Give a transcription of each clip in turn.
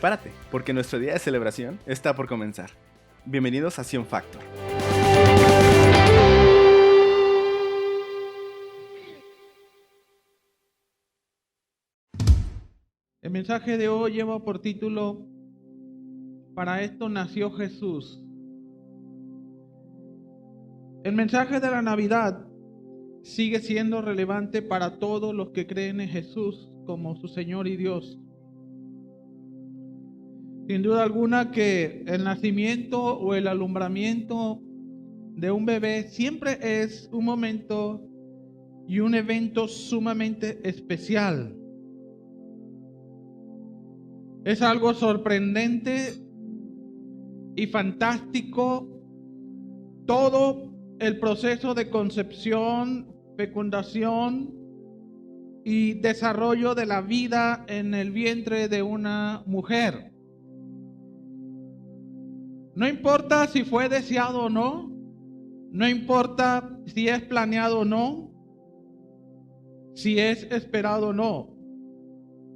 Prepárate, porque nuestro día de celebración está por comenzar. Bienvenidos a Sion Factor. El mensaje de hoy lleva por título: Para esto nació Jesús. El mensaje de la Navidad sigue siendo relevante para todos los que creen en Jesús como su Señor y Dios. Sin duda alguna que el nacimiento o el alumbramiento de un bebé siempre es un momento y un evento sumamente especial. Es algo sorprendente y fantástico todo el proceso de concepción, fecundación y desarrollo de la vida en el vientre de una mujer. No importa si fue deseado o no, no importa si es planeado o no, si es esperado o no.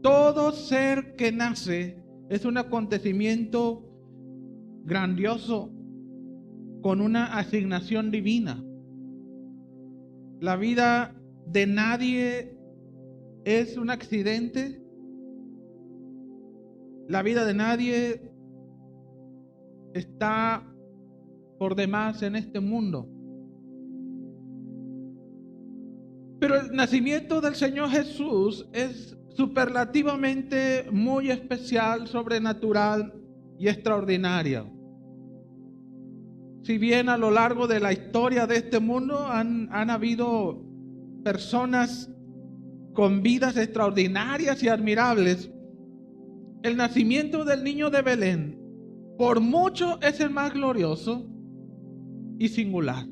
Todo ser que nace es un acontecimiento grandioso con una asignación divina. La vida de nadie es un accidente. La vida de nadie está por demás en este mundo. Pero el nacimiento del Señor Jesús es superlativamente muy especial, sobrenatural y extraordinario. Si bien a lo largo de la historia de este mundo han habido personas con vidas extraordinarias y admirables, el nacimiento del niño de Belén por mucho es el más glorioso y singular,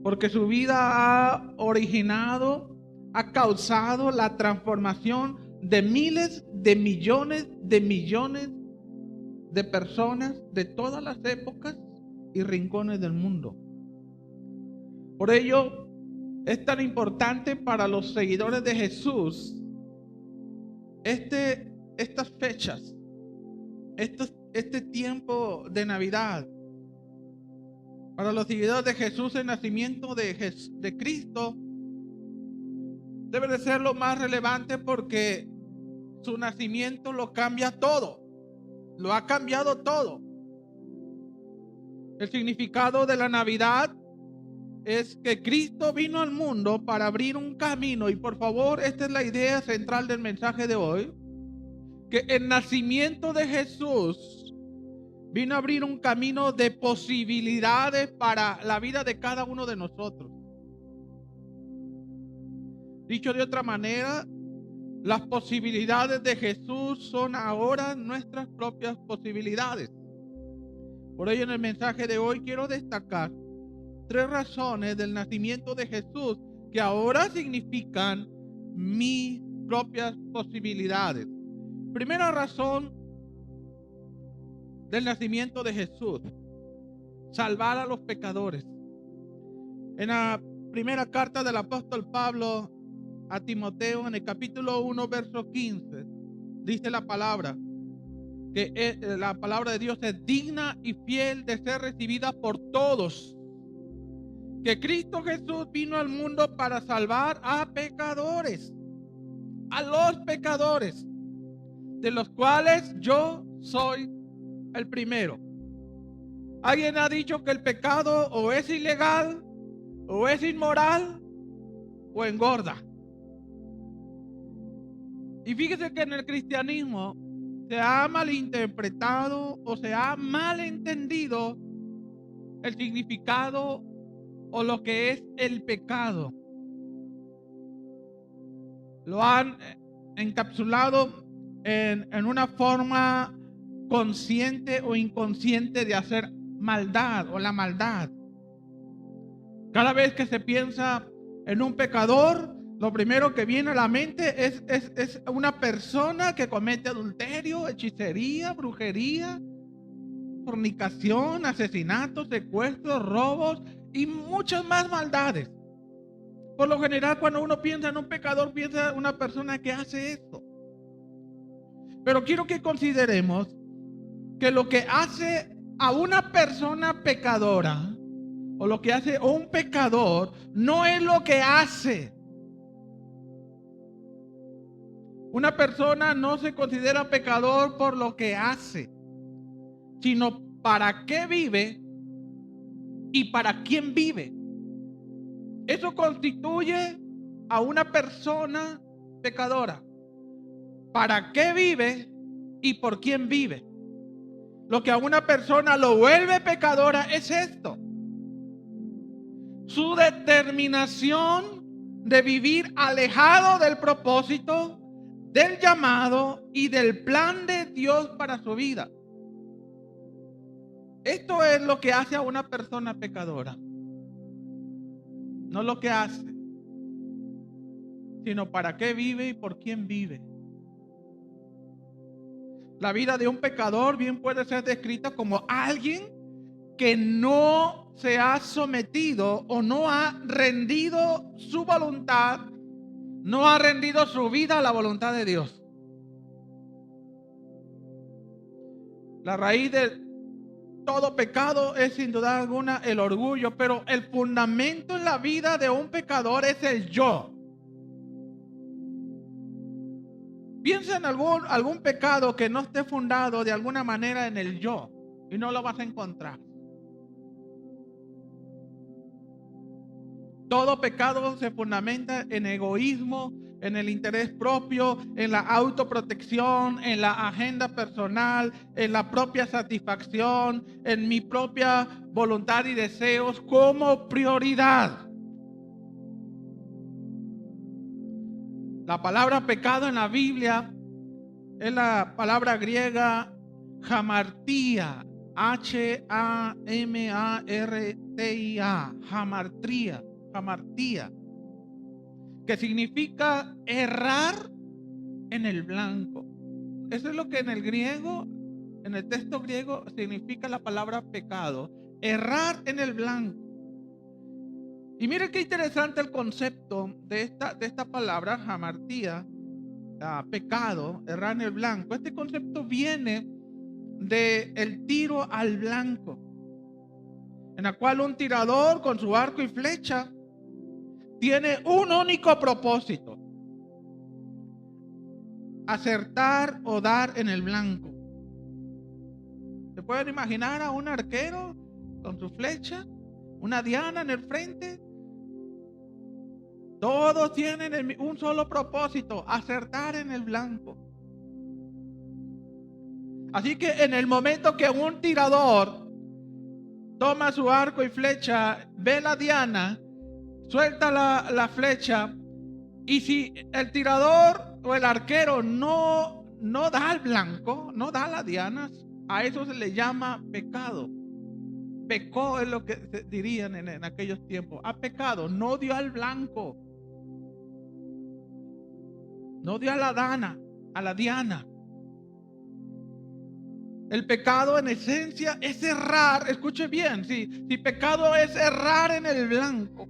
porque su vida ha originado, ha causado la transformación de miles de millones de personas de todas las épocas y rincones del mundo. Por ello es tan importante para los seguidores de Jesús estas fechas, este tiempo de Navidad. Para los seguidores de Jesús, el nacimiento de Cristo debe de ser lo más relevante, porque su nacimiento lo cambia todo. Lo ha cambiado todo. El significado de la Navidad es que Cristo vino al mundo para abrir un camino. Y por favor, esta es la idea central del mensaje de hoy: que el nacimiento de Jesús vino a abrir un camino de posibilidades para la vida de cada uno de nosotros. Dicho de otra manera, las posibilidades de Jesús son ahora nuestras propias posibilidades. Por ello, en el mensaje de hoy quiero destacar 3 razones del nacimiento de Jesús que ahora significan mis propias posibilidades. Primera razón del nacimiento de Jesús: salvar a los pecadores. En la primera carta del apóstol Pablo a Timoteo, en el capítulo 1, verso 15, dice la palabra, que la palabra de Dios es digna y fiel de ser recibida por todos, que Cristo Jesús vino al mundo para salvar a pecadores, a los pecadores, de los cuales yo soy el primero. Alguien ha dicho que el pecado o es ilegal, o es inmoral, o engorda. Y fíjese que en el cristianismo se ha malinterpretado o se ha malentendido el significado o lo que es el pecado. Lo han encapsulado en una forma consciente o inconsciente de hacer maldad o la maldad. Cada vez que se piensa en un pecador, lo primero que viene a la mente es una persona que comete adulterio, hechicería, brujería, fornicación, asesinatos, secuestros, robos y muchas más maldades. Por lo general, cuando uno piensa en un pecador, piensa en una persona que hace esto. Pero quiero que consideremos que lo que hace a una persona pecadora, o lo que hace a un pecador, no es lo que hace. Una persona no se considera pecador por lo que hace, sino para qué vive y para quién vive. Eso constituye a una persona pecadora. ¿Para qué vive y por quién vive? Lo que a una persona lo vuelve pecadora es esto: su determinación de vivir alejado del propósito, del llamado y del plan de Dios para su vida. Esto es lo que hace a una persona pecadora. No lo que hace, sino para qué vive y por quién vive. La vida de un pecador bien puede ser descrita como alguien que no se ha sometido o no ha rendido su voluntad, no ha rendido su vida a la voluntad de Dios. La raíz de todo pecado es sin duda alguna el orgullo, pero el fundamento en la vida de un pecador es el yo. Piensa en algún pecado que no esté fundado de alguna manera en el yo y no lo vas a encontrar. Todo pecado se fundamenta en egoísmo, en el interés propio, en la autoprotección, en la agenda personal, en la propia satisfacción, en mi propia voluntad y deseos como prioridad. La palabra pecado en la Biblia es la palabra griega hamartia, Hamartia, hamartia, que significa errar en el blanco. Eso es lo que en el griego, en el texto griego, significa la palabra pecado, errar en el blanco. Y miren qué interesante el concepto de esta palabra, hamartia, pecado, errar en el blanco. Este concepto viene del tiro al blanco, en la cual un tirador con su arco y flecha tiene un único propósito: acertar o dar en el blanco. ¿Se pueden imaginar a un arquero con su flecha, una diana en el frente? Todos tienen un solo propósito: acertar en el blanco. Así que en el momento que un tirador toma su arco y flecha, ve la diana, suelta la flecha, y si el tirador o el arquero no da al blanco, no da la diana, a eso se le llama pecado. Pecó es lo que dirían en aquellos tiempos. Ha pecado, no dio al blanco, no dio a la diana. El pecado en esencia es errar. Escuche bien, si pecado es errar en el blanco,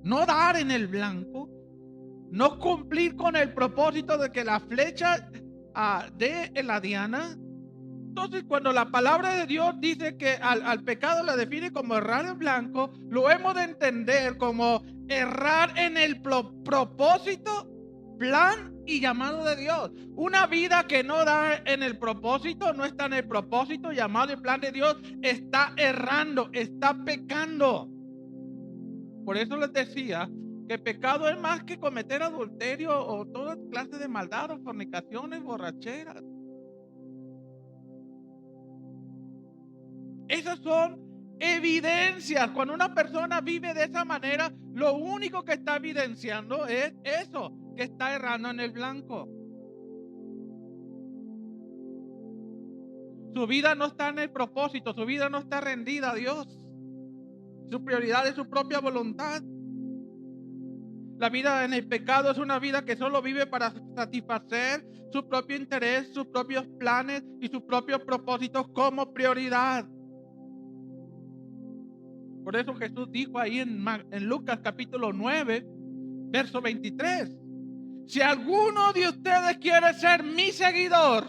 no dar en el blanco, no cumplir con el propósito de que la flecha dé en la diana. Entonces, cuando la palabra de Dios dice que al pecado la define como errar en blanco, lo hemos de entender como errar en el propósito, plan y llamado de Dios. Una vida que no da en el propósito, no está en el propósito, llamado y plan de Dios, está errando, está pecando. Por eso les decía que pecado es más que cometer adulterio o toda clase de maldad o fornicaciones, borracheras. Esas son evidencias. Cuando una persona vive de esa manera, lo único que está evidenciando es eso, que está errando en el blanco. Su vida no está en el propósito, su vida no está rendida a Dios. Su prioridad es su propia voluntad. La vida en el pecado es una vida que solo vive para satisfacer su propio interés, sus propios planes y sus propios propósitos como prioridad. Por eso Jesús dijo ahí en Lucas capítulo 9, verso 23: Si alguno de ustedes quiere ser mi seguidor,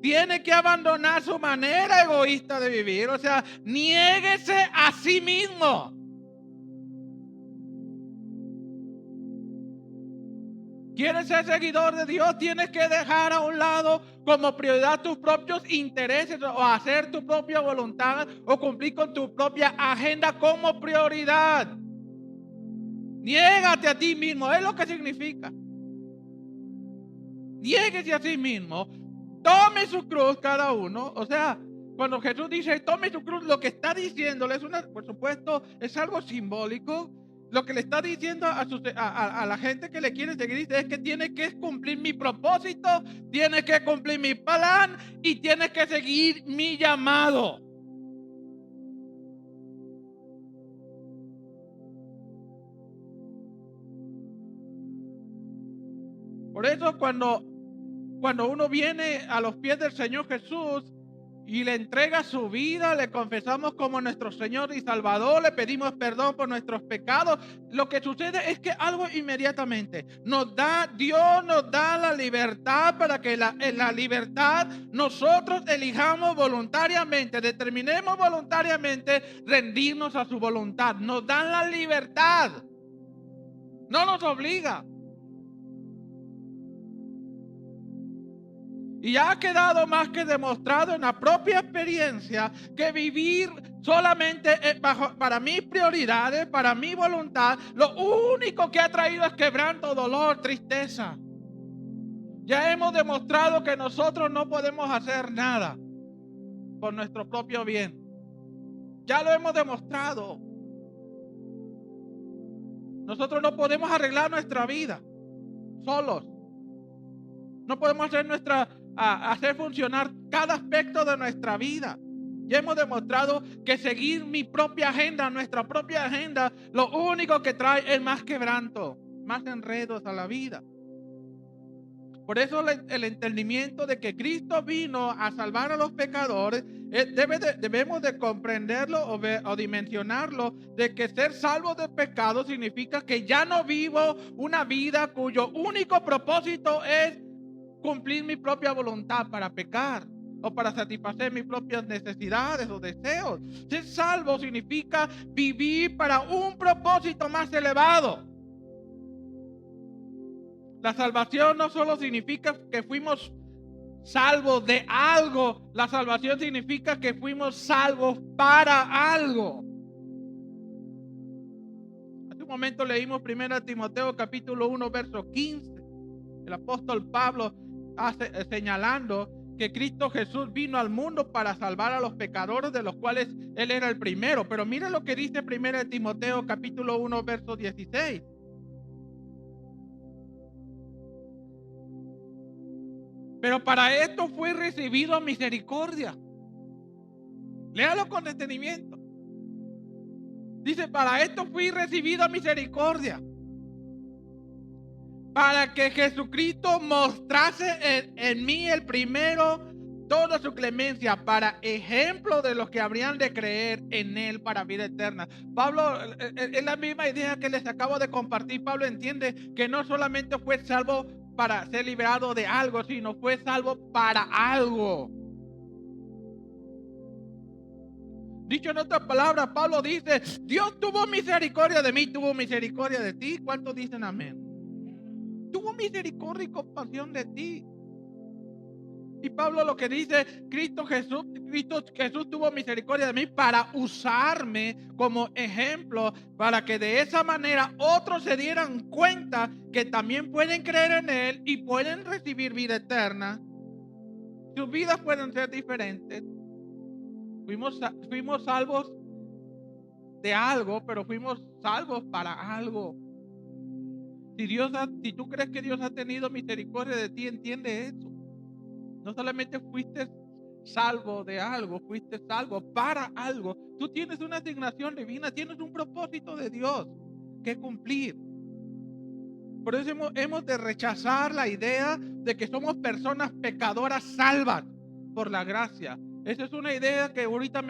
tiene que abandonar su manera egoísta de vivir. O sea, niéguese a sí mismo. ¿Quieres ser seguidor de Dios? Tienes que dejar a un lado como prioridad tus propios intereses o hacer tu propia voluntad o cumplir con tu propia agenda como prioridad. Niégate a ti mismo, es lo que significa. Niéguese a sí mismo, tome su cruz cada uno. O sea, cuando Jesús dice tome su cruz, lo que está diciéndole es por supuesto, es algo simbólico. Lo que le está diciendo a la gente que le quiere seguir es que tiene que cumplir mi propósito, tiene que cumplir mi plan y tiene que seguir mi llamado. Por eso cuando uno viene a los pies del Señor Jesús y le entrega su vida, le confesamos como nuestro Señor y Salvador, le pedimos perdón por nuestros pecados, lo que sucede es que algo inmediatamente Dios nos da la libertad para que en la libertad nosotros elijamos voluntariamente, determinemos voluntariamente rendirnos a su voluntad. Nos dan la libertad, no nos obliga. Y ha quedado más que demostrado en la propia experiencia que vivir solamente para mis prioridades, para mi voluntad, lo único que ha traído es quebranto, dolor, tristeza. Ya hemos demostrado que nosotros no podemos hacer nada por nuestro propio bien. Ya lo hemos demostrado. Nosotros no podemos arreglar nuestra vida solos. No podemos hacer funcionar cada aspecto de nuestra vida. Ya hemos demostrado que seguir mi propia agenda, nuestra propia agenda, lo único que trae es más quebranto, más enredos a la vida. Por eso el entendimiento de que Cristo vino a salvar a los pecadores, debemos de comprenderlo o dimensionarlo, de que ser salvo de pecado significa que ya no vivo una vida cuyo único propósito es cumplir mi propia voluntad para pecar o para satisfacer mis propias necesidades o deseos. Ser salvo significa vivir para un propósito más elevado. La salvación no solo significa que fuimos salvos de algo, la salvación significa que fuimos salvos para algo. Hace un momento leímos 1 Timoteo capítulo 1 verso 15. El apóstol Pablo señalando que Cristo Jesús vino al mundo para salvar a los pecadores, de los cuales Él era el primero. Pero mira lo que dice 1 Timoteo capítulo 1 verso 16. Pero para esto fue recibido misericordia. Léalo con detenimiento. Dice, para esto fui recibido misericordia. Para que Jesucristo mostrase en mí el primero toda su clemencia, para ejemplo de los que habrían de creer en Él para vida eterna. Pablo, es la misma idea que les acabo de compartir. Pablo entiende que no solamente fue salvo para ser liberado de algo, sino fue salvo para algo. Dicho en otras palabras, Pablo dice, Dios tuvo misericordia de mí, tuvo misericordia de ti. ¿Cuántos dicen amén? Tuvo misericordia y compasión de ti. Y Pablo lo que dice, Cristo Jesús tuvo misericordia de mí para usarme como ejemplo, para que de esa manera otros se dieran cuenta que también pueden creer en Él y pueden recibir vida eterna. Sus vidas pueden ser diferentes. Fuimos salvos de algo, pero fuimos salvos para algo. Si tú crees que Dios ha tenido misericordia de ti, entiende eso. No solamente fuiste salvo de algo, fuiste salvo para algo. Tú tienes una asignación divina, tienes un propósito de Dios que cumplir. Por eso hemos de rechazar la idea de que somos personas pecadoras salvas por la gracia. Esa es una idea que ahorita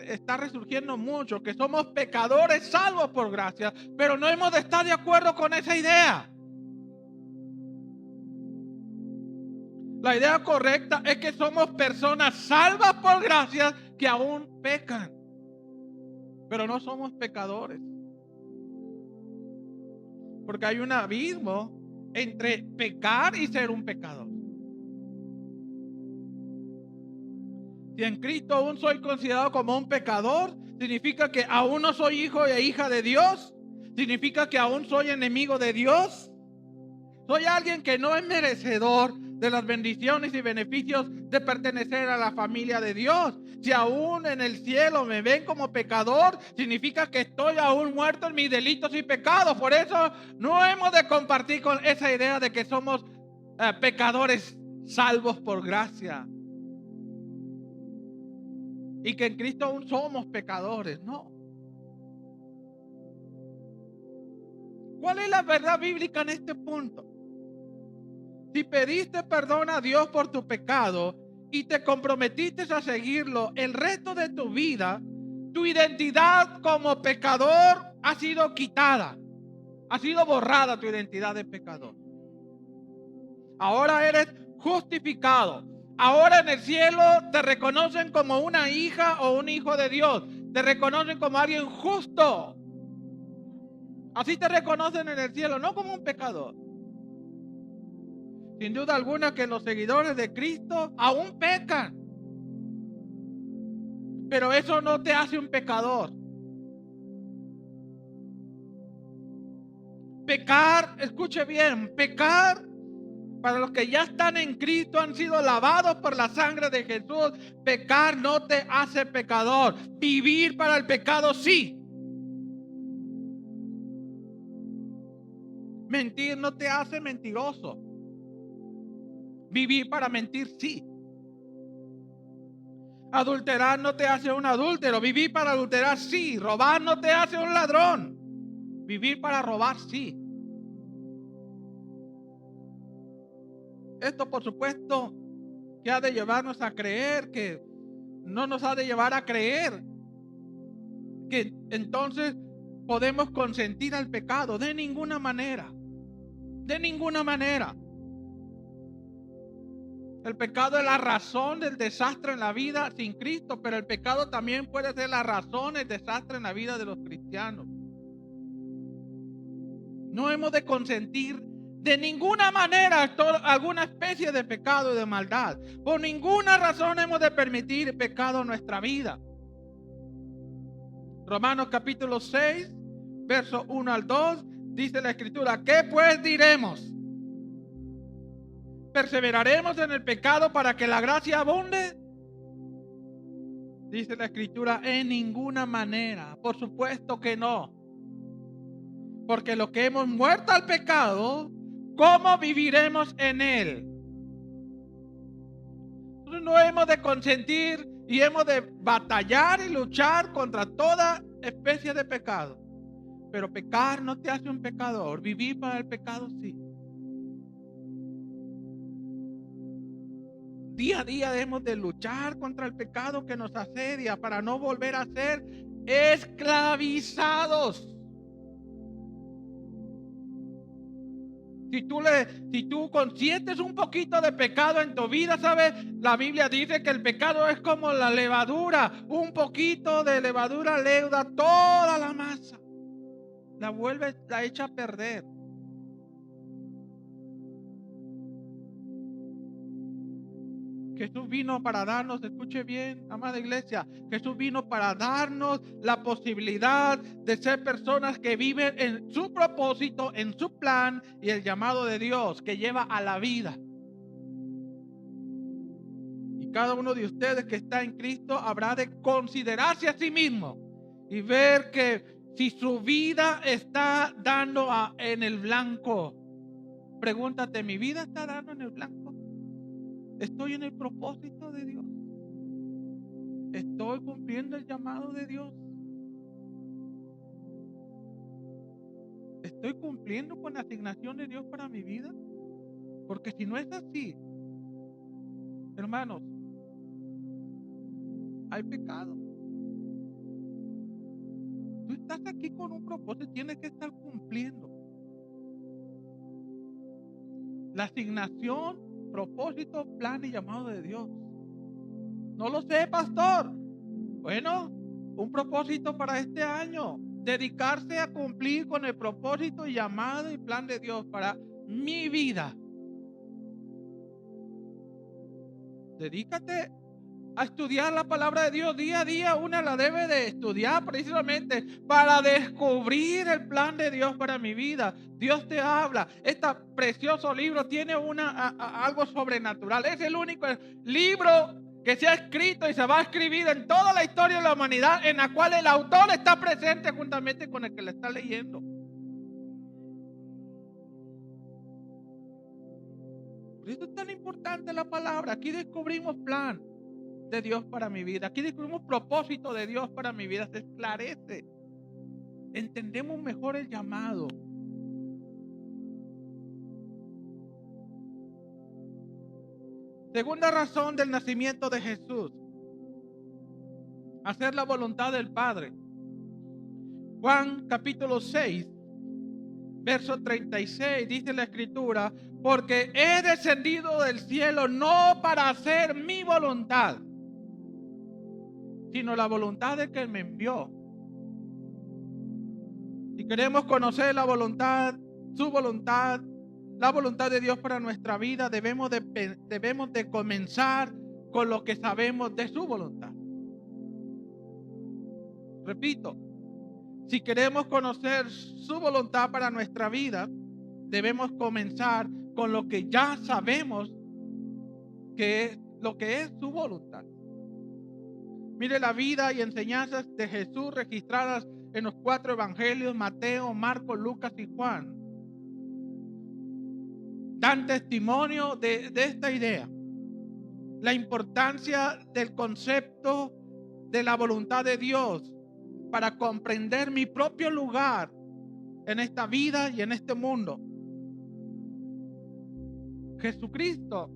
está resurgiendo mucho, que somos pecadores salvos por gracia, pero no hemos de estar de acuerdo con esa idea. La idea correcta es que somos personas salvas por gracia que aún pecan, pero no somos pecadores. Porque hay un abismo entre pecar y ser un pecador. Si en Cristo aún soy considerado como un pecador, significa que aún no soy hijo e hija de Dios. Significa que aún soy enemigo de Dios. Soy alguien que no es merecedor de las bendiciones y beneficios de pertenecer a la familia de Dios. Si aún en el cielo me ven como pecador, significa que estoy aún muerto en mis delitos y pecados. Por eso no hemos de compartir con esa idea de que somos pecadores salvos por gracia. Y que en Cristo aún somos pecadores, no. ¿Cuál es la verdad bíblica en este punto? Si pediste perdón a Dios por tu pecado y te comprometiste a seguirlo el resto de tu vida, tu identidad como pecador ha sido quitada. Ha sido borrada tu identidad de pecador. Ahora eres justificado. Ahora en el cielo te reconocen como una hija o un hijo de Dios. Te reconocen como alguien justo. Así te reconocen en el cielo, no como un pecador. Sin duda alguna que los seguidores de Cristo aún pecan. Pero eso no te hace un pecador. Pecar, escuche bien, pecar para los que ya están en Cristo, han sido lavados por la sangre de Jesús. Pecar no te hace pecador. Vivir para el pecado sí. Mentir no te hace mentiroso. Vivir para mentir sí. Adulterar no te hace un adúltero. Vivir para adulterar sí. Robar no te hace un ladrón. Vivir para robar sí. Esto por supuesto que ha de llevarnos a creer, que no nos ha de llevar a creer que entonces podemos consentir al pecado. De ninguna manera. De ninguna manera. El pecado es la razón del desastre en la vida sin Cristo, pero el pecado también puede ser la razón del desastre en la vida de los cristianos. No hemos de consentir de ninguna manera alguna especie de pecado y de maldad. Por ninguna razón hemos de permitir pecado en nuestra vida. Romanos capítulo 6, verso 1 al 2, dice la Escritura: ¿qué pues diremos? ¿Perseveraremos en el pecado para que la gracia abunde? Dice la Escritura: en ninguna manera. Por supuesto que no. Porque lo que hemos muerto al pecado, ¿cómo viviremos en él? Nosotros no hemos de consentir y hemos de batallar y luchar contra toda especie de pecado. Pero pecar no te hace un pecador. Vivir para el pecado sí. Día a día debemos de luchar contra el pecado que nos asedia para no volver a ser esclavizados. Si tú consientes un poquito de pecado en tu vida, ¿sabes? La Biblia dice que el pecado es como la levadura. Un poquito de levadura leuda toda la masa. La echa a perder. Jesús vino para darnos, escuche bien, amada iglesia, Jesús vino para darnos la posibilidad de ser personas que viven en su propósito, en su plan y el llamado de Dios que lleva a la vida. Y cada uno de ustedes que está en Cristo habrá de considerarse a sí mismo y ver que si su vida está dando en el blanco. Pregúntate, ¿mi vida está dando en el blanco? ¿Estoy en el propósito de Dios? ¿Estoy cumpliendo el llamado de Dios? ¿Estoy cumpliendo con la asignación de Dios para mi vida? Porque si no es así, hermanos, hay pecado. Tú estás aquí con un propósito, tienes que estar cumpliendo. La asignación, propósito, plan y llamado de Dios. No lo sé, pastor. Bueno, un propósito para este año. Dedicarse a cumplir con el propósito y llamado y plan de Dios para mi vida. Dedícate a estudiar la palabra de Dios día a día. Una la debe de estudiar precisamente para descubrir el plan de Dios para mi vida. Dios te habla. Este precioso libro tiene algo sobrenatural. Es el único libro que se ha escrito y se va a escribir en toda la historia de la humanidad, en la cual el autor está presente juntamente con el que le está leyendo. Por eso es tan importante la palabra. Aquí descubrimos plan de Dios para mi vida. Aquí descubrimos propósito de Dios para mi vida. Se esclarece. Entendemos mejor el llamado. Segunda razón del nacimiento de Jesús: hacer la voluntad del Padre. Juan capítulo 6, verso 36, dice la Escritura: porque he descendido del cielo no para hacer mi voluntad, sino la voluntad de que me envió. Si queremos conocer la voluntad, su voluntad, la voluntad de Dios para nuestra vida, debemos de comenzar con lo que sabemos de su voluntad. Repito, si queremos conocer su voluntad para nuestra vida, debemos comenzar con lo que ya sabemos que es lo que es su voluntad. Mire la vida y enseñanzas de Jesús registradas en los 4 evangelios: Mateo, Marcos, Lucas y Juan. Dan testimonio de esta idea. La importancia del concepto de la voluntad de Dios para comprender mi propio lugar en esta vida y en este mundo. Jesucristo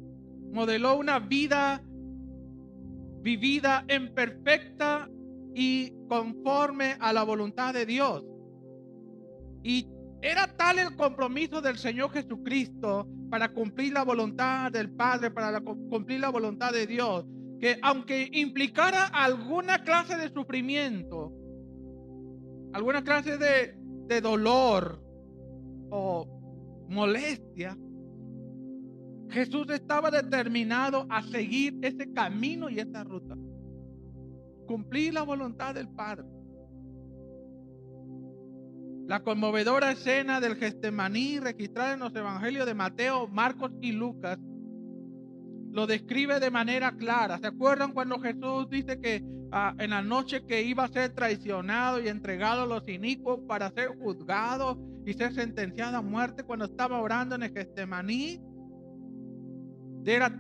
modeló una vida vivida en perfecta y conforme a la voluntad de Dios. Y era tal el compromiso del Señor Jesucristo para cumplir la voluntad del Padre, para cumplir la voluntad de Dios, que aunque implicara alguna clase de sufrimiento, alguna clase de dolor o molestia, Jesús estaba determinado a seguir ese camino y esa ruta. Cumplir la voluntad del Padre. La conmovedora escena del Getsemaní, registrada en los evangelios de Mateo, Marcos y Lucas, lo describe de manera clara. ¿Se acuerdan cuando Jesús dice que en la noche que iba a ser traicionado y entregado a los inicuos para ser juzgado y ser sentenciado a muerte, cuando estaba orando en el Getsemaní? Era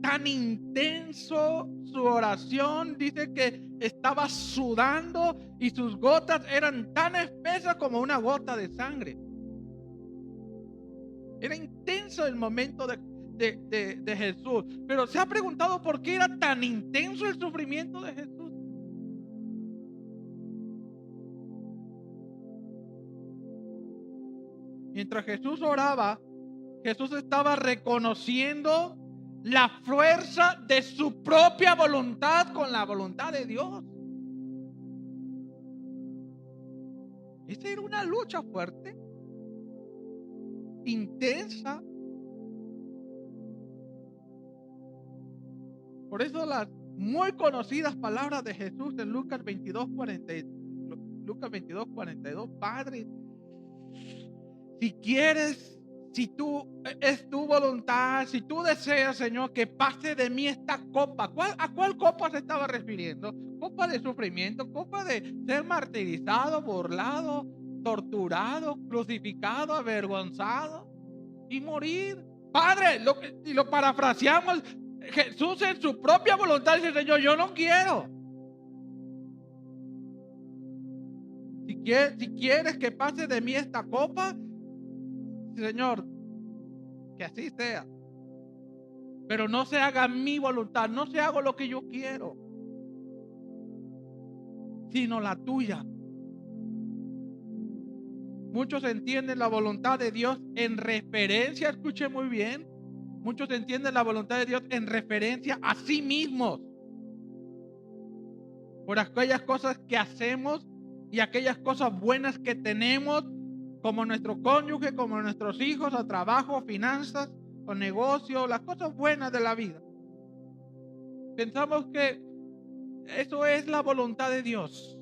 tan intenso su oración, dice que estaba sudando y sus gotas eran tan espesas como una gota de sangre. Era intenso el momento de Jesús. Pero ¿se ha preguntado por qué era tan intenso el sufrimiento de Jesús? Mientras Jesús oraba, Jesús estaba reconociendo la fuerza de su propia voluntad con la voluntad de Dios. Esa era una lucha fuerte, intensa. Por eso las muy conocidas palabras de Jesús en Lucas 22:42: Padre, si quieres, si tú es tu voluntad, si tú deseas, Señor, que pase de mí esta copa. ¿A cuál copa se estaba refiriendo? Copa de sufrimiento, copa de ser martirizado, burlado, torturado, crucificado, avergonzado y morir. Padre, y lo parafraseamos, Jesús en su propia voluntad dice: Señor, yo no quiero. Si quieres que pase de mí esta copa, Señor, que así sea. Pero no se haga mi voluntad, no se haga lo que yo quiero, sino la tuya. Muchos entienden la voluntad de Dios en referencia, escuche muy bien, muchos entienden la voluntad de Dios en referencia a sí mismos, por aquellas cosas que hacemos y aquellas cosas buenas que tenemos, como nuestro cónyuge, como nuestros hijos, o trabajo, finanzas, o negocio, las cosas buenas de la vida. Pensamos que eso es la voluntad de Dios.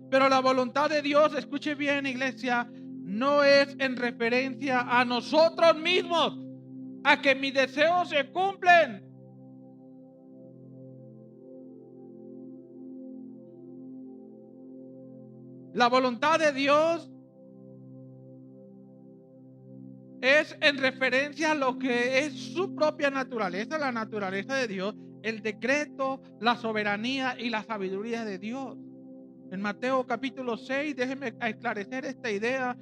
Pero la voluntad de Dios, escuche bien, iglesia, no es en referencia a nosotros mismos, a que mis deseos se cumplen. La voluntad de Dios es en referencia a lo que es su propia naturaleza, la naturaleza de Dios, el decreto, la soberanía y la sabiduría de Dios. En Mateo capítulo 6, déjenme esclarecer esta idea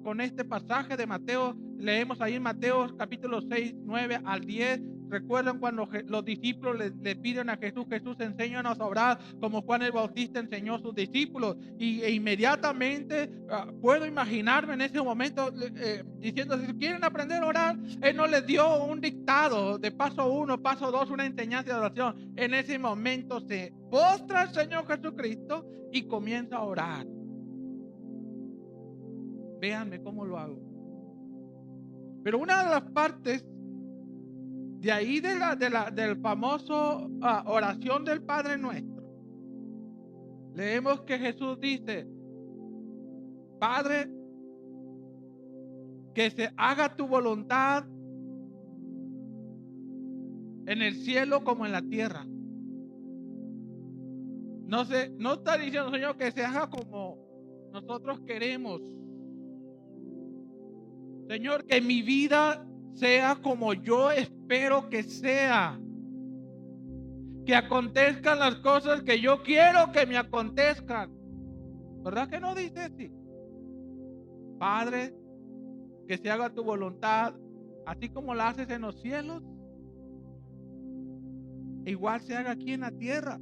con este pasaje de Mateo. Leemos ahí en Mateo capítulo 6, 9 al 10. Recuerdan cuando los discípulos le piden a Jesús: Jesús, enséñanos a orar como Juan el Bautista enseñó a sus discípulos. E inmediatamente puedo imaginarme en ese momento diciendo: si quieren aprender a orar, Él no les dio un dictado de paso 1, paso 2, una enseñanza de oración. En ese momento se postra el Señor Jesucristo y comienza a orar. Véanme cómo lo hago. Pero una de las partes de ahí del famoso oración del Padre Nuestro, leemos que Jesús dice: Padre, que se haga tu voluntad en el cielo como en la tierra. No está diciendo, Señor, que se haga como nosotros queremos. Señor, que mi vida sea como yo espero que sea. Que acontezcan las cosas que yo quiero que me acontezcan. ¿Verdad que no dice así? Padre, que se haga tu voluntad, así como la haces en los cielos, igual se haga aquí en la tierra.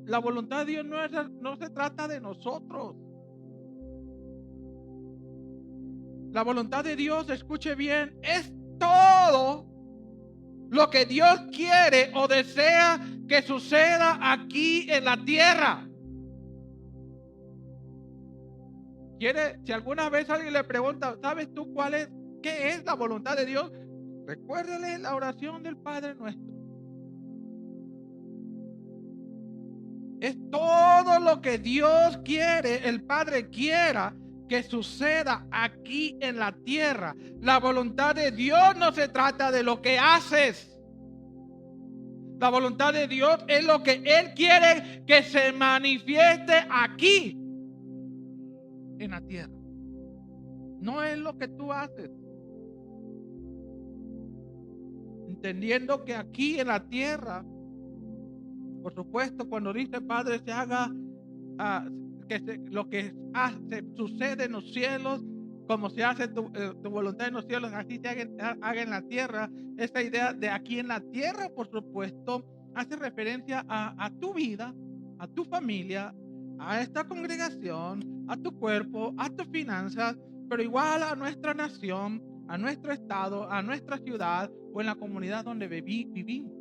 La voluntad de Dios no se trata de nosotros. La voluntad de Dios, escuche bien, es todo lo que Dios quiere o desea que suceda aquí en la tierra. Si alguna vez alguien le pregunta: ¿sabes tú qué es la voluntad de Dios? Recuérdele la oración del Padre Nuestro. Es todo lo que Dios quiere, el Padre quiera que suceda aquí en la tierra. La voluntad de Dios no se trata de lo que haces. La voluntad de Dios es lo que Él quiere que se manifieste aquí en la tierra. No es lo que tú haces. Entendiendo que aquí en la tierra, por supuesto, cuando dice Padre, se haga lo que sucede en los cielos, como se hace tu voluntad en los cielos, así se haga en la tierra. Esta idea de aquí en la tierra, por supuesto, hace referencia a tu vida, a tu familia, a esta congregación, a tu cuerpo, a tus finanzas, pero igual a nuestra nación, a nuestro estado, a nuestra ciudad o en la comunidad donde vivimos.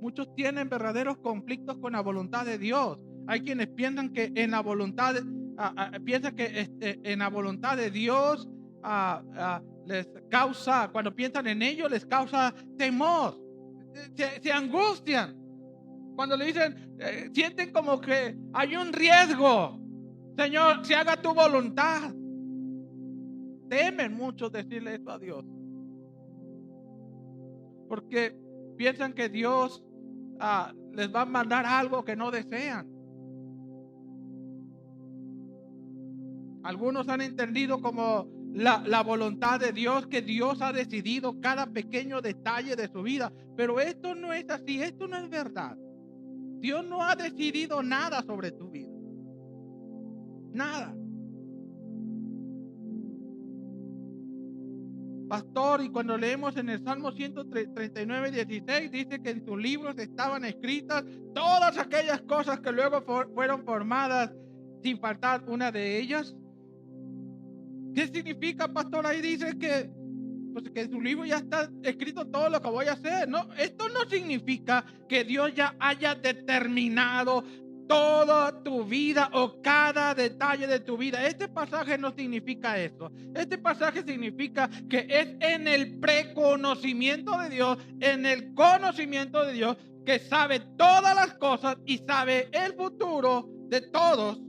Muchos tienen verdaderos conflictos con la voluntad de Dios. Hay quienes piensan que en la voluntad de Dios les causa, cuando piensan en ello, les causa temor. Se angustian. Cuando le dicen, sienten como que hay un riesgo. Señor, se haga tu voluntad. Temen mucho decirle eso a Dios, porque piensan que Dios les va a mandar algo que no desean. Algunos han entendido como la voluntad de Dios, que Dios ha decidido cada pequeño detalle de su vida, pero esto no es así, esto no es verdad. Dios no ha decidido nada sobre tu vida, nada. pastor, y cuando leemos en el Salmo 139, 16, dice que en sus libros estaban escritas todas aquellas cosas que luego fueron formadas, sin faltar una de ellas. ¿Qué significa, pastor? Ahí dice que, pues, que en su libro ya está escrito todo lo que voy a hacer. No, esto no significa que Dios ya haya determinado toda tu vida o cada detalle de tu vida. Este pasaje no significa eso. Este pasaje significa que es en el preconocimiento de Dios, en el conocimiento de Dios, que sabe todas las cosas y sabe el futuro de todos.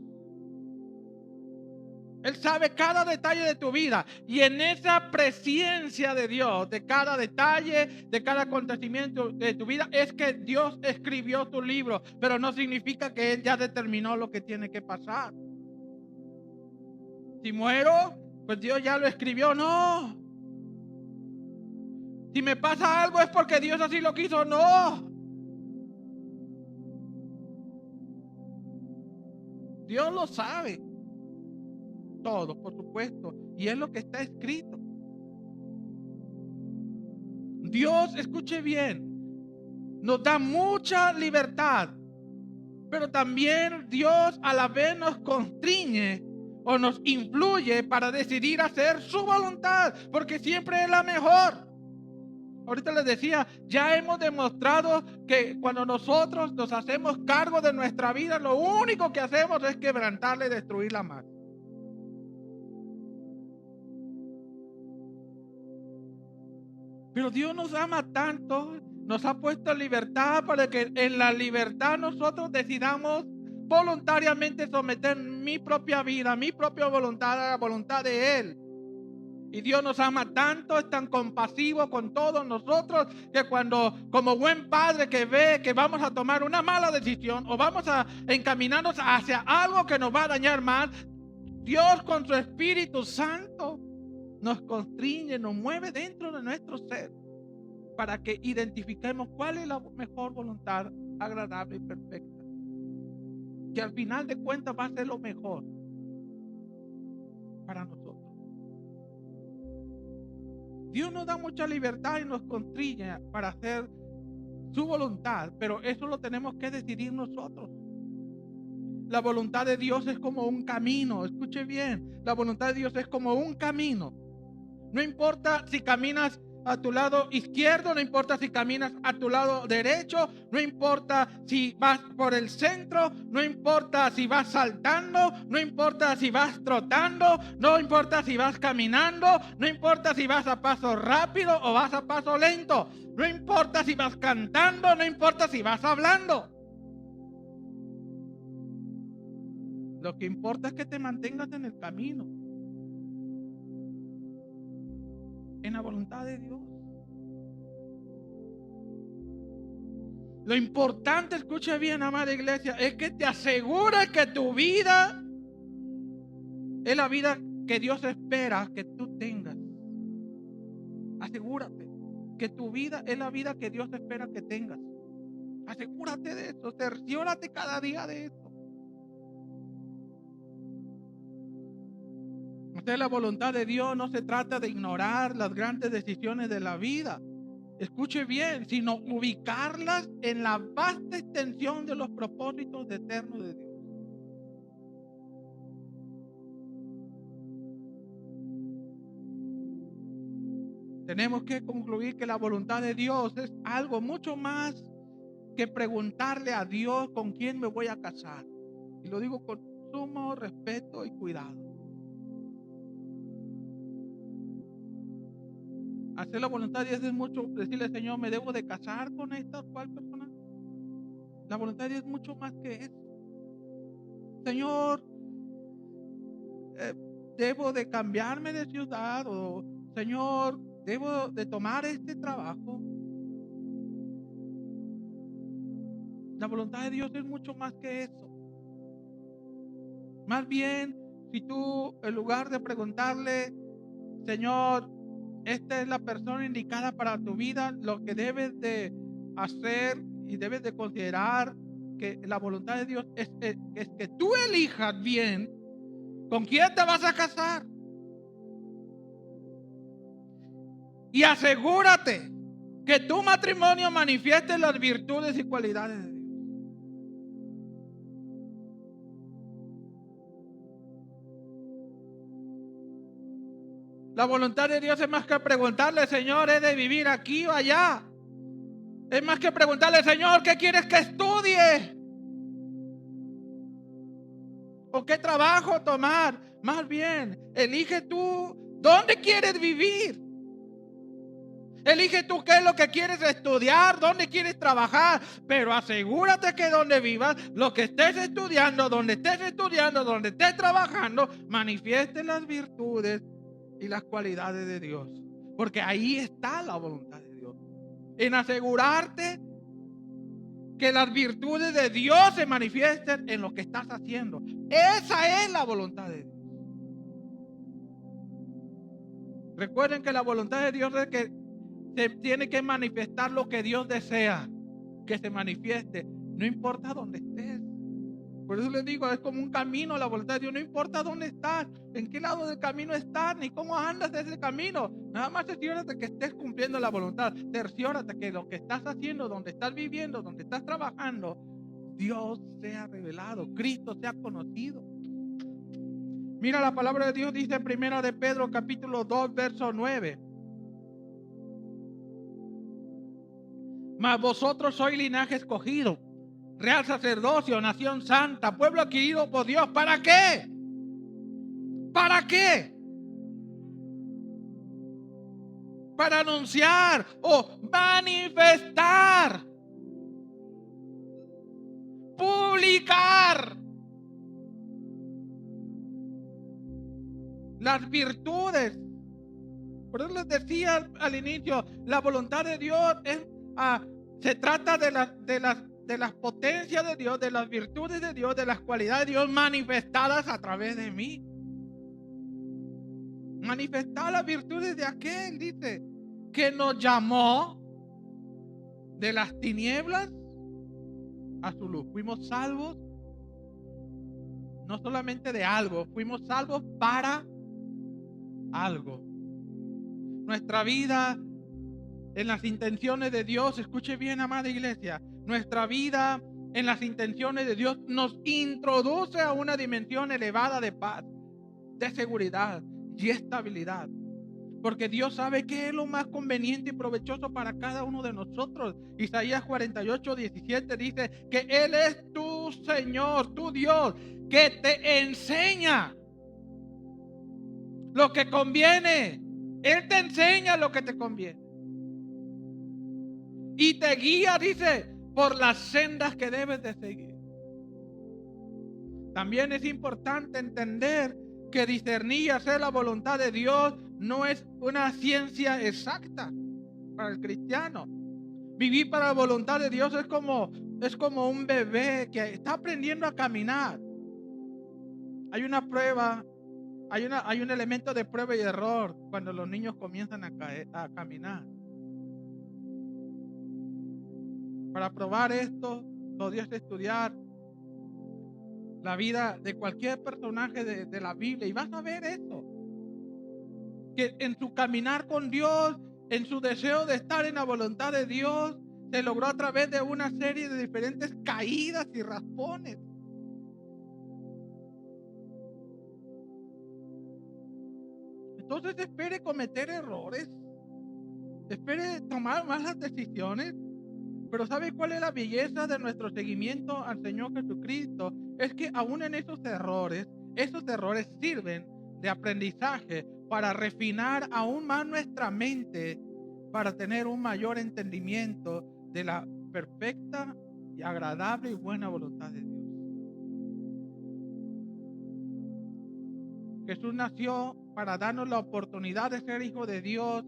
Él sabe cada detalle de tu vida, y en esa presencia de Dios, de cada detalle, de cada acontecimiento de tu vida, es que Dios escribió tu libro, pero no significa que Él ya determinó lo que tiene que pasar. Si muero, pues Dios ya lo escribió. No. Si me pasa algo es porque Dios así lo quiso. No. Dios lo sabe todo, por supuesto, y es lo que está escrito. Dios, escuche bien, nos da mucha libertad, pero también Dios a la vez nos constriñe o nos influye para decidir hacer su voluntad, porque siempre es la mejor. Ahorita les decía, ya hemos demostrado que cuando nosotros nos hacemos cargo de nuestra vida, lo único que hacemos es quebrantarla y destruirla más. Pero Dios nos ama tanto, nos ha puesto en libertad para que en la libertad nosotros decidamos voluntariamente someter mi propia vida, mi propia voluntad a la voluntad de Él. Y Dios nos ama tanto, es tan compasivo con todos nosotros, que cuando, como buen padre que ve que vamos a tomar una mala decisión o vamos a encaminarnos hacia algo que nos va a dañar más, Dios con su Espíritu Santo nos constriñe, nos mueve dentro de nuestro ser para que identifiquemos cuál es la mejor voluntad, agradable y perfecta, que al final de cuentas va a ser lo mejor para nosotros. Dios nos da mucha libertad y nos constriñe para hacer su voluntad, pero eso lo tenemos que decidir nosotros. La voluntad de Dios es como un camino, escuche bien, la voluntad de Dios es como un camino. No importa si caminas a tu lado izquierdo, no importa si caminas a tu lado derecho, no importa si vas por el centro, no importa si vas saltando, no importa si vas trotando, no importa si vas caminando, no importa si vas a paso rápido o vas a paso lento, no importa si vas cantando, no importa si vas hablando. Lo que importa es que te mantengas en el camino, en la voluntad de Dios. Lo importante, escucha bien, amada iglesia, es que te asegures que tu vida es la vida que Dios espera que tú tengas. Asegúrate que tu vida es la vida que Dios espera que tengas. Asegúrate de eso, cerciórate cada día de eso. La voluntad de Dios no se trata de ignorar las grandes decisiones de la vida, escuche bien, sino ubicarlas en la vasta extensión de los propósitos eternos de Dios. Tenemos que concluir que la voluntad de Dios es algo mucho más que preguntarle a Dios con quién me voy a casar. Y lo digo con sumo respeto y cuidado. Hacer la voluntad de Dios es mucho decirle, Señor, ¿me debo de casar con esta o cual persona? La voluntad de Dios es mucho más que eso. Señor, ¿debo de cambiarme de ciudad? O Señor, ¿debo de tomar este trabajo? La voluntad de Dios es mucho más que eso. Más bien, si tú, en lugar de preguntarle, Señor, esta es la persona indicada para tu vida, lo que debes de hacer y debes de considerar que la voluntad de Dios es que tú elijas bien con quién te vas a casar. Y asegúrate que tu matrimonio manifieste las virtudes y cualidades de Dios. La voluntad de Dios es más que preguntarle, Señor, ¿he de vivir aquí o allá? Es más que preguntarle, Señor, ¿qué quieres que estudie? ¿O qué trabajo tomar? Más bien, elige tú dónde quieres vivir. Elige tú qué es lo que quieres estudiar, dónde quieres trabajar, pero asegúrate que donde vivas, lo que estés estudiando, donde estés trabajando, manifieste las virtudes y las cualidades de Dios. Porque ahí está la voluntad de Dios. En asegurarte que las virtudes de Dios se manifiesten en lo que estás haciendo. Esa es la voluntad de Dios. Recuerden que la voluntad de Dios es que se tiene que manifestar lo que Dios desea que se manifieste, no importa dónde estés. Por eso les digo, es como un camino la voluntad de Dios. No importa dónde estás, en qué lado del camino estás, ni cómo andas de ese camino. Nada más cerciórate que estés cumpliendo la voluntad. Cerciórate que lo que estás haciendo, donde estás viviendo, donde estás trabajando, Dios sea revelado, Cristo sea conocido. Mira, la palabra de Dios dice en 1 de Pedro capítulo 2 verso 9. Mas vosotros sois linaje escogido, real sacerdocio, nación santa, pueblo adquirido por Dios. ¿Para qué? ¿Para qué? Para anunciar o manifestar, publicar las virtudes. Por eso les decía al inicio, la voluntad de Dios se trata de las potencias de Dios, de las virtudes de Dios, de las cualidades de Dios manifestadas a través de mí. Manifestar las virtudes de aquel, dice, que nos llamó de las tinieblas a su luz. Fuimos salvos no solamente de algo, fuimos salvos para algo. Nuestra vida en las intenciones de Dios, escuche bien, amada iglesia, nuestra vida en las intenciones de Dios nos introduce a una dimensión elevada de paz, de seguridad y estabilidad. Porque Dios sabe qué es lo más conveniente y provechoso para cada uno de nosotros. Isaías 48:17 dice que Él es tu Señor, tu Dios, que te enseña lo que conviene. Él te enseña lo que te conviene. Y te guía, dice, por las sendas que debes de seguir. También es importante entender que discernir y hacer la voluntad de Dios no es una ciencia exacta para el cristiano. Vivir para la voluntad de Dios es como un bebé que está aprendiendo a caminar. Hay una prueba, hay un elemento de prueba y error cuando los niños comienzan a caminar. Para probar esto, podrías estudiar la vida de cualquier personaje de la Biblia y vas a ver eso. Que en su caminar con Dios, en su deseo de estar en la voluntad de Dios, se logró a través de una serie de diferentes caídas y raspones. Entonces espere cometer errores, espere tomar malas decisiones. Pero ¿sabe cuál es la belleza de nuestro seguimiento al Señor Jesucristo? Es que aún en esos errores sirven de aprendizaje para refinar aún más nuestra mente, para tener un mayor entendimiento de la perfecta y agradable y buena voluntad de Dios. Jesús nació para darnos la oportunidad de ser hijo de Dios,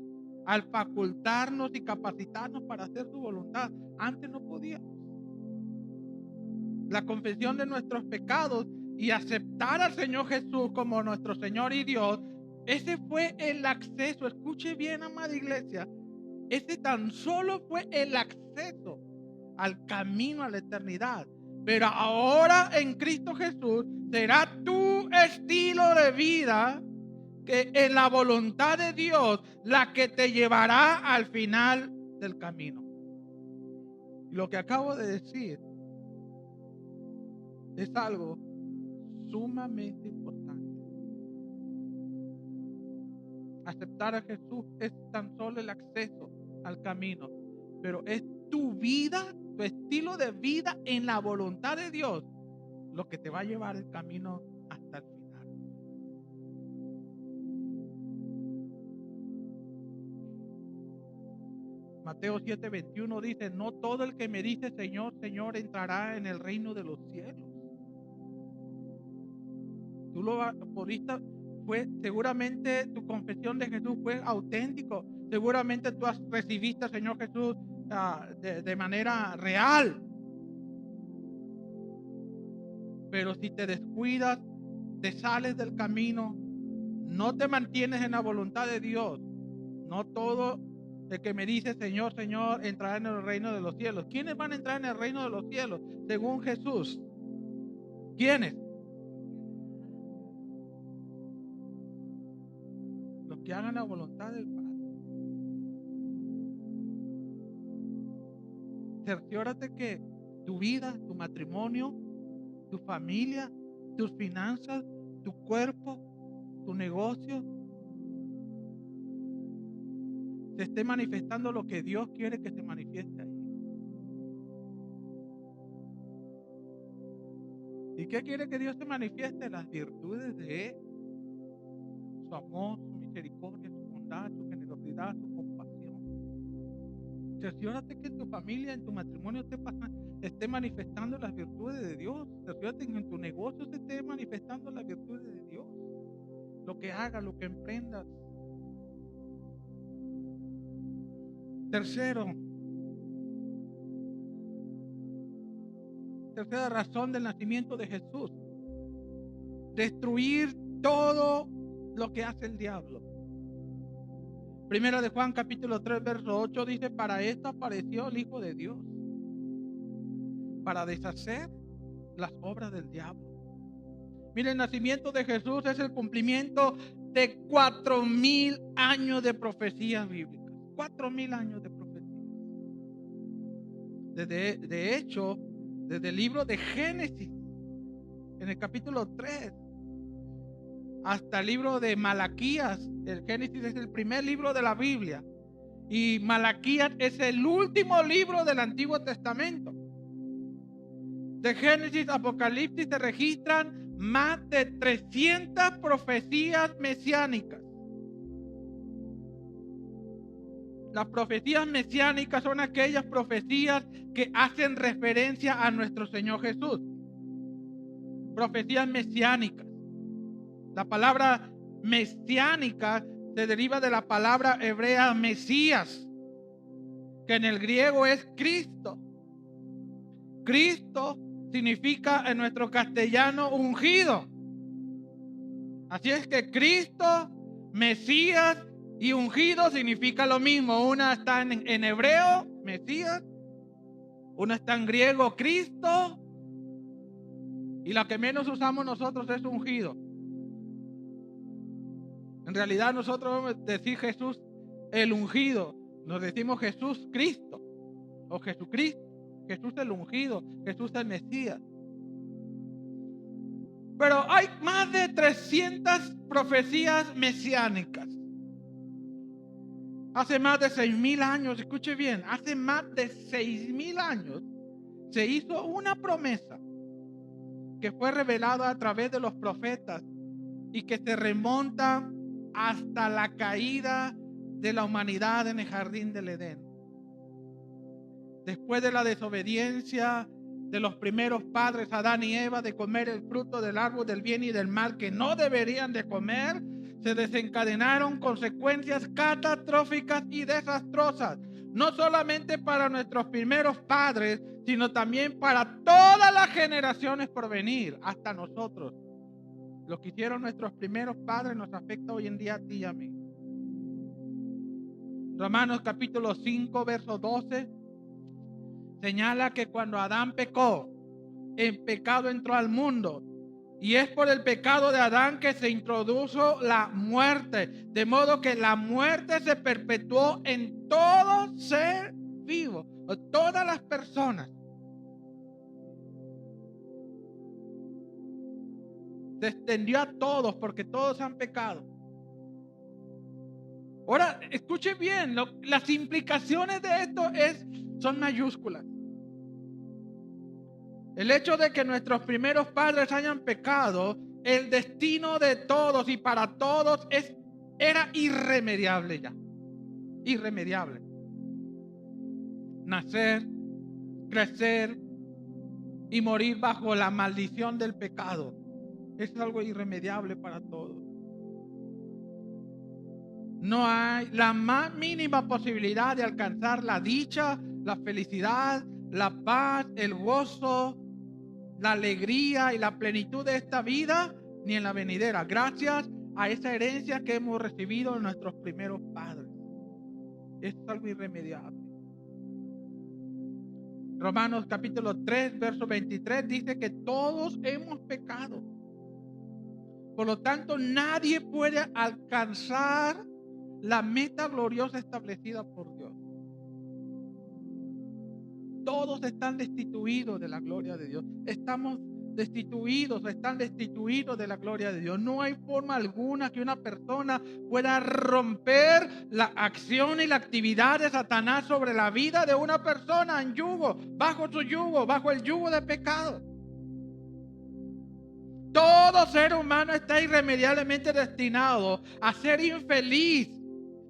al facultarnos y capacitarnos para hacer su voluntad. Antes no podíamos. La confesión de nuestros pecados y aceptar al Señor Jesús como nuestro Señor y Dios, ese fue el acceso. Escuche bien, amada iglesia, ese tan solo fue el acceso al camino a la eternidad. Pero ahora en Cristo Jesús será tu estilo de vida que en la voluntad de Dios, la que te llevará al final del camino. Lo que acabo de decir es algo sumamente importante. Aceptar a Jesús es tan solo el acceso al camino, pero es tu vida, tu estilo de vida en la voluntad de Dios, lo que te va a llevar el camino hasta el final. Mateo 7:21 dice: no todo el que me dice Señor, Señor entrará en el reino de los cielos. Tú lo pudiste, seguramente tu confesión de Jesús fue auténtico. Seguramente tú recibiste al Señor Jesús de manera real. Pero si te descuidas, te sales del camino, no te mantienes en la voluntad de Dios, no todo el que me dice Señor, Señor entrará en el reino de los cielos. ¿Quiénes van a entrar en el reino de los cielos según Jesús? ¿Quiénes? Los que hagan la voluntad del Padre. Cerciórate que tu vida, tu matrimonio, tu familia, tus finanzas, tu cuerpo, tu negocio, se esté manifestando lo que Dios quiere que se manifieste ahí. ¿Y qué quiere que Dios se manifieste? Las virtudes de Él, su amor, su misericordia, su bondad, su generosidad, su compasión. Cerciórate que en tu familia, en tu matrimonio esté manifestando las virtudes de Dios. Cerciórate que en tu negocio se esté manifestando las virtudes de Dios. Lo que hagas, lo que emprendas. Tercera razón del nacimiento de Jesús: destruir todo lo que hace el diablo. Primera de Juan capítulo 3 verso 8 dice: para esto apareció el Hijo de Dios, para deshacer las obras del diablo. Mire, el nacimiento de Jesús es el cumplimiento de 4,000 años de profecías bíblicas. 4,000 años de profecías. De hecho, desde el libro de Génesis, en el capítulo 3, hasta el libro de Malaquías. El Génesis es el primer libro de la Biblia y Malaquías es el último libro del Antiguo Testamento. De Génesis a Apocalipsis se registran más de 300 profecías mesiánicas. Las profecías mesiánicas son aquellas profecías que hacen referencia a nuestro Señor Jesús. Profecías mesiánicas. La palabra mesiánica se deriva de la palabra hebrea Mesías, que en el griego es Cristo. Cristo significa en nuestro castellano ungido. Así es que Cristo, Mesías y ungido significa lo mismo. Una está en hebreo, Mesías, una está en griego, Cristo, y la que menos usamos nosotros es ungido. En realidad nosotros vamos a decir Jesús el ungido. Nos decimos Jesús Cristo o Jesucristo. Jesús el ungido, Jesús el Mesías. Pero hay más de 300 profecías mesiánicas. Hace más de 6,000 años, escuche bien, hace más de 6,000 años se hizo una promesa que fue revelada a través de los profetas y que se remonta hasta la caída de la humanidad en el jardín del Edén. Después de la desobediencia de los primeros padres, Adán y Eva, de comer el fruto del árbol del bien y del mal que no deberían de comer, se desencadenaron consecuencias catastróficas y desastrosas, no solamente para nuestros primeros padres, sino también para todas las generaciones por venir, hasta nosotros. Lo que hicieron nuestros primeros padres nos afecta hoy en día a ti y a mí. Romanos capítulo 5, verso 12 señala que cuando Adán pecó, el pecado entró al mundo Y es por el pecado de Adán que se introdujo la muerte, de modo que la muerte se perpetuó en todo ser vivo, todas las personas. Se extendió a todos porque todos han pecado. Ahora, escuche bien, las implicaciones de esto son mayúsculas. El hecho de que nuestros primeros padres hayan pecado, el destino de todos y para todos era irremediable ya. Irremediable. Nacer, crecer y morir bajo la maldición del pecado es algo irremediable para todos. No hay la más mínima posibilidad de alcanzar la dicha, la felicidad, la paz, el gozo, la alegría y la plenitud de esta vida, ni en la venidera, gracias a esa herencia que hemos recibido de nuestros primeros padres. Es algo irremediable. Romanos capítulo 3, verso 23 dice que todos hemos pecado. Por lo tanto, nadie puede alcanzar la meta gloriosa establecida por Dios. Todos están destituidos de la gloria de Dios. Están destituidos de la gloria de Dios. No hay forma alguna que una persona pueda romper la acción y la actividad de Satanás sobre la vida de una persona en yugo, bajo su yugo, bajo el yugo de pecado. Todo ser humano está irremediablemente destinado a ser infeliz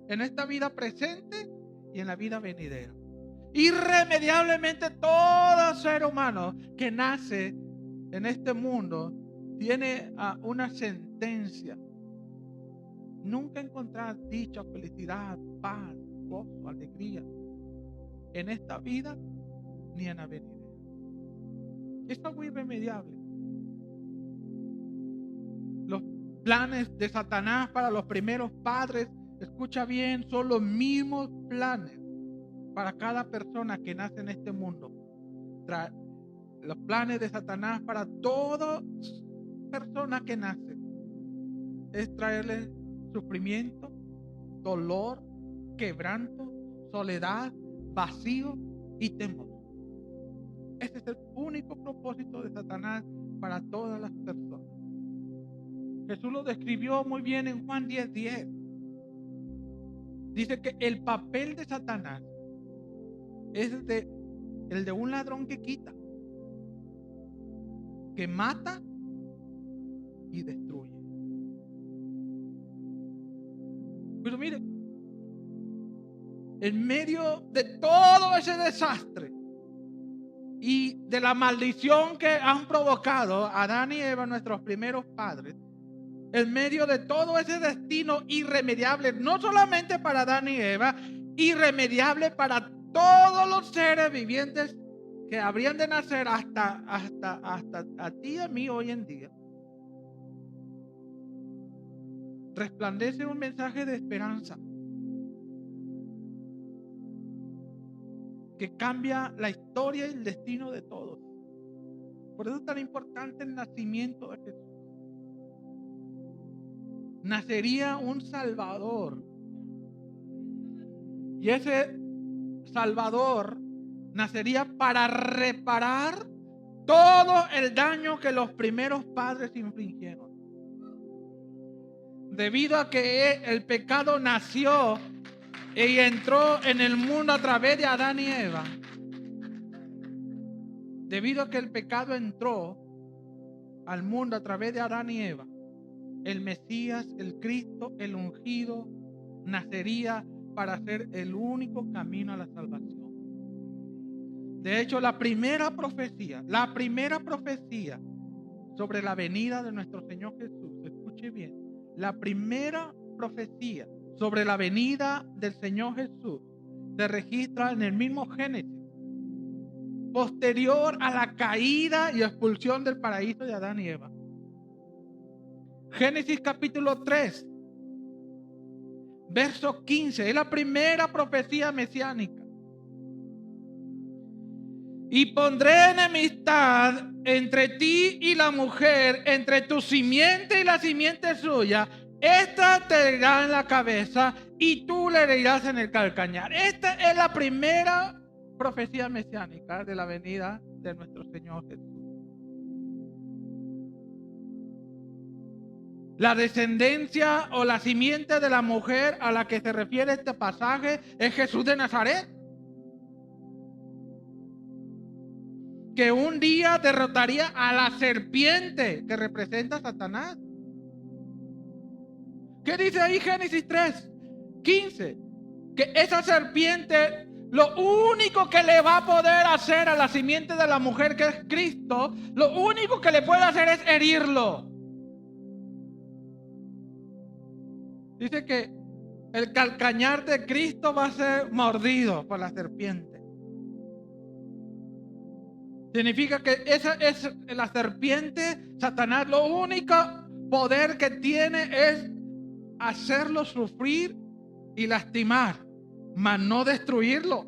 en esta vida presente y en la vida venidera. Irremediablemente todo ser humano que nace en este mundo tiene una sentencia. Nunca encontrar dicha, felicidad, paz, gozo, alegría en esta vida ni en la venidera. Es algo irremediable. Los planes de Satanás para los primeros padres, escucha bien, son los mismos planes para cada persona que nace en este mundo. Los planes de Satanás para toda persona que nace es traerle sufrimiento, dolor, quebranto, soledad, vacío y temor. Ese es el único propósito de Satanás para todas las personas. Jesús lo describió muy bien en Juan 10:10. Dice que el papel de Satanás es el de un ladrón que quita, que mata y destruye. Pero mire, en medio de todo ese desastre y de la maldición que han provocado Adán y Eva, nuestros primeros padres, en medio de todo ese destino irremediable, no solamente para Adán y Eva, irremediable para todos los seres vivientes que habrían de nacer hasta a ti y a mí hoy en día, resplandece un mensaje de esperanza que cambia la historia y el destino de todos. Por eso es tan importante el nacimiento de Jesús. Nacería un Salvador. Y ese Salvador nacería para reparar todo el daño que los primeros padres infligieron. Debido a que el pecado nació y entró en el mundo a través de Adán y Eva. Debido a que el pecado entró al mundo a través de Adán y Eva, el Mesías, el Cristo, el ungido, nacería para ser el único camino a la salvación. De hecho, la primera profecía sobre la venida de nuestro Señor Jesús, escuche bien, la primera profecía sobre la venida del Señor Jesús se registra en el mismo Génesis, posterior a la caída y expulsión del paraíso de Adán y Eva. Génesis capítulo 3, verso 15, es la primera profecía mesiánica. Y pondré enemistad entre ti y la mujer, entre tu simiente y la simiente suya. Esta te herirá en la cabeza y tú le herirás en el calcañar. Esta es la primera profecía mesiánica de la venida de nuestro Señor Jesús. La descendencia o la simiente de la mujer a la que se refiere este pasaje es Jesús de Nazaret, que un día derrotaría a la serpiente que representa a Satanás. ¿Qué dice ahí Génesis 3:15? Que esa serpiente, lo único que le va a poder hacer a la simiente de la mujer, que es Cristo, lo único que le puede hacer es herirlo. Dice que el calcañar de Cristo va a ser mordido por la serpiente. Significa que esa es la serpiente, Satanás, lo único poder que tiene es hacerlo sufrir y lastimar, mas no destruirlo.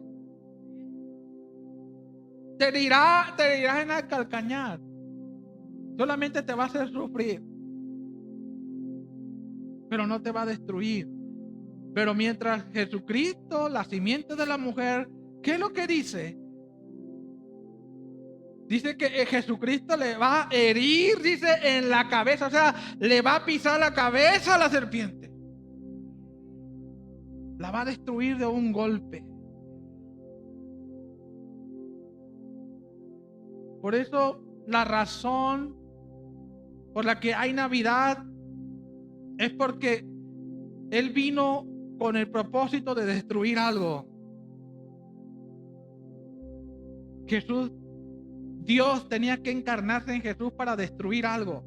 Te dirá en el calcañar. Solamente te va a hacer sufrir, pero no te va a destruir. Pero mientras Jesucristo, la simiente de la mujer, ¿qué es lo que dice? Dice que Jesucristo le va a herir, dice, en la cabeza. O sea, le va a pisar la cabeza a la serpiente. La va a destruir de un golpe. Por eso, la razón por la que hay Navidad es porque Él vino con el propósito de destruir algo. Jesús, Dios tenía que encarnarse en Jesús para destruir algo.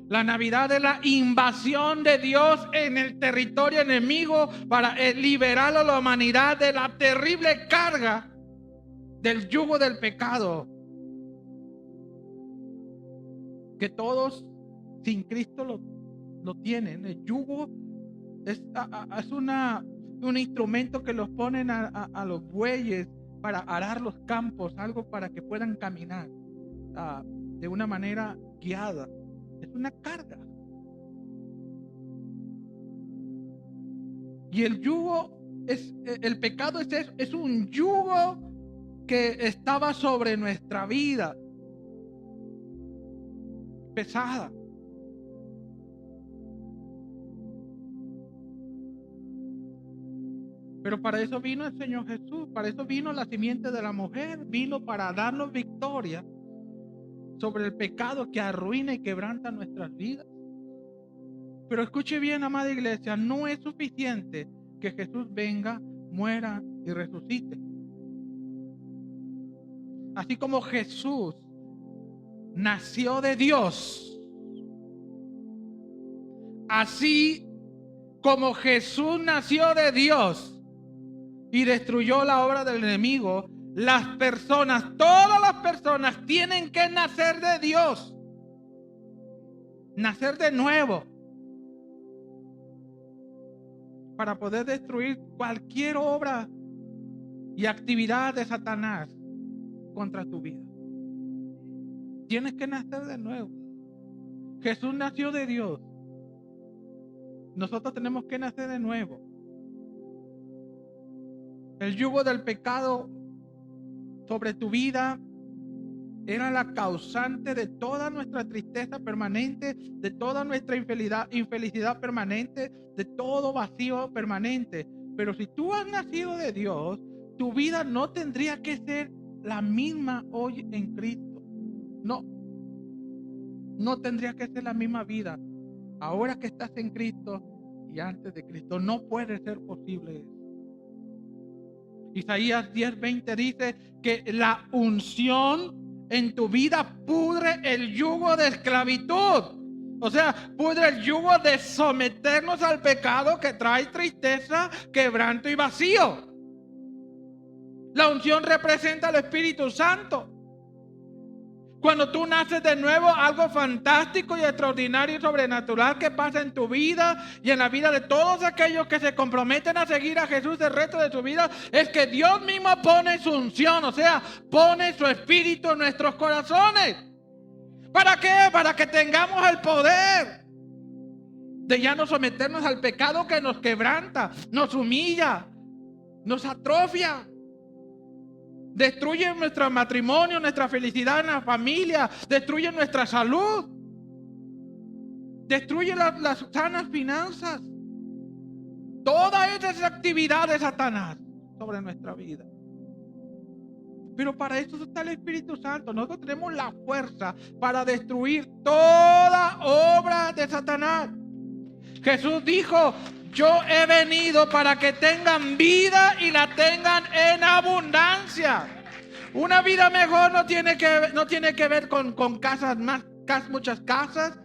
La Navidad es la invasión de Dios en el territorio enemigo para liberar a la humanidad de la terrible carga del yugo del pecado que todos sin Cristo lo tienen. El yugo es un instrumento que los ponen a los bueyes para arar los campos, algo para que puedan caminar de una manera guiada. Es una carga. Y el yugo el pecado es un yugo que estaba sobre nuestra vida, pesada. Pero para eso vino el Señor Jesús, para eso vino la simiente de la mujer, vino para darnos victoria sobre el pecado que arruina y quebranta nuestras vidas. Pero escuche bien, amada iglesia, no es suficiente que Jesús venga, muera y resucite. Así como Jesús nació de Dios, así como Jesús nació de Dios y destruyó la obra del enemigo, las personas, todas las personas tienen que nacer de Dios, nacer de nuevo, para poder destruir cualquier obra y actividad de Satanás contra tu vida. Tienes que nacer de nuevo. Jesús nació de Dios. Nosotros tenemos que nacer de nuevo. El yugo del pecado sobre tu vida era la causante de toda nuestra tristeza permanente, de toda nuestra infelicidad permanente, de todo vacío permanente. Pero si tú has nacido de Dios, tu vida no tendría que ser la misma hoy en Cristo. No tendría que ser la misma vida ahora que estás en Cristo y antes de Cristo. No puede ser posible eso. Isaías 10:20 dice que la unción en tu vida pudre el yugo de esclavitud. O sea, pudre el yugo de someternos al pecado que trae tristeza, quebranto y vacío. La unción representa al Espíritu Santo. Cuando tú naces de nuevo, algo fantástico y extraordinario y sobrenatural que pasa en tu vida y en la vida de todos aquellos que se comprometen a seguir a Jesús el resto de su vida, es que Dios mismo pone su unción, o sea, pone su espíritu en nuestros corazones. ¿Para qué? Para que tengamos el poder de ya no someternos al pecado que nos quebranta, nos humilla, nos atrofia. Destruye nuestro matrimonio, nuestra felicidad en la familia, destruye nuestra salud, destruye las sanas finanzas. Toda esa es actividad de Satanás sobre nuestra vida. Pero para eso está el Espíritu Santo. Nosotros tenemos la fuerza para destruir toda obra de Satanás. Jesús dijo: yo he venido para que tengan vida y la tengan en abundancia. Una vida mejor no tiene que ver con casas, muchas casas,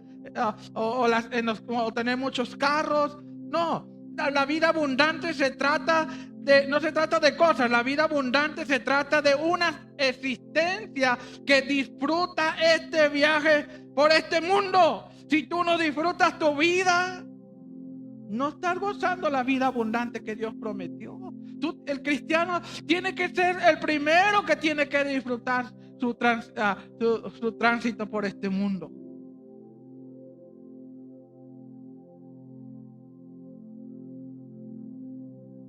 o tener muchos carros. No, la vida abundante no se trata de cosas. La vida abundante se trata de una existencia que disfruta este viaje por este mundo. Si tú no disfrutas tu vida, no estás gozando la vida abundante que Dios prometió. El cristiano tiene que ser el primero que tiene que disfrutar su tránsito por este mundo.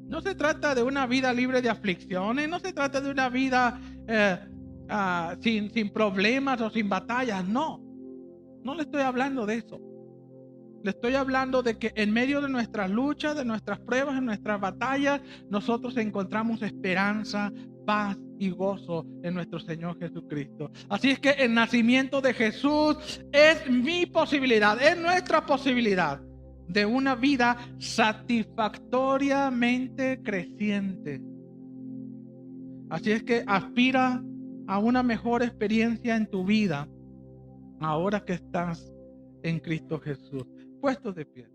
No se trata de una vida libre de aflicciones, no se trata de una vida sin problemas o sin batallas, no le estoy hablando de eso. Le estoy hablando de que en medio de nuestras luchas, de nuestras pruebas, de nuestras batallas, nosotros encontramos esperanza, paz y gozo en nuestro Señor Jesucristo. Así es que el nacimiento de Jesús es mi posibilidad, es nuestra posibilidad de una vida satisfactoriamente creciente. Así es que aspira a una mejor experiencia en tu vida ahora que estás en Cristo Jesús. Puestos de pie.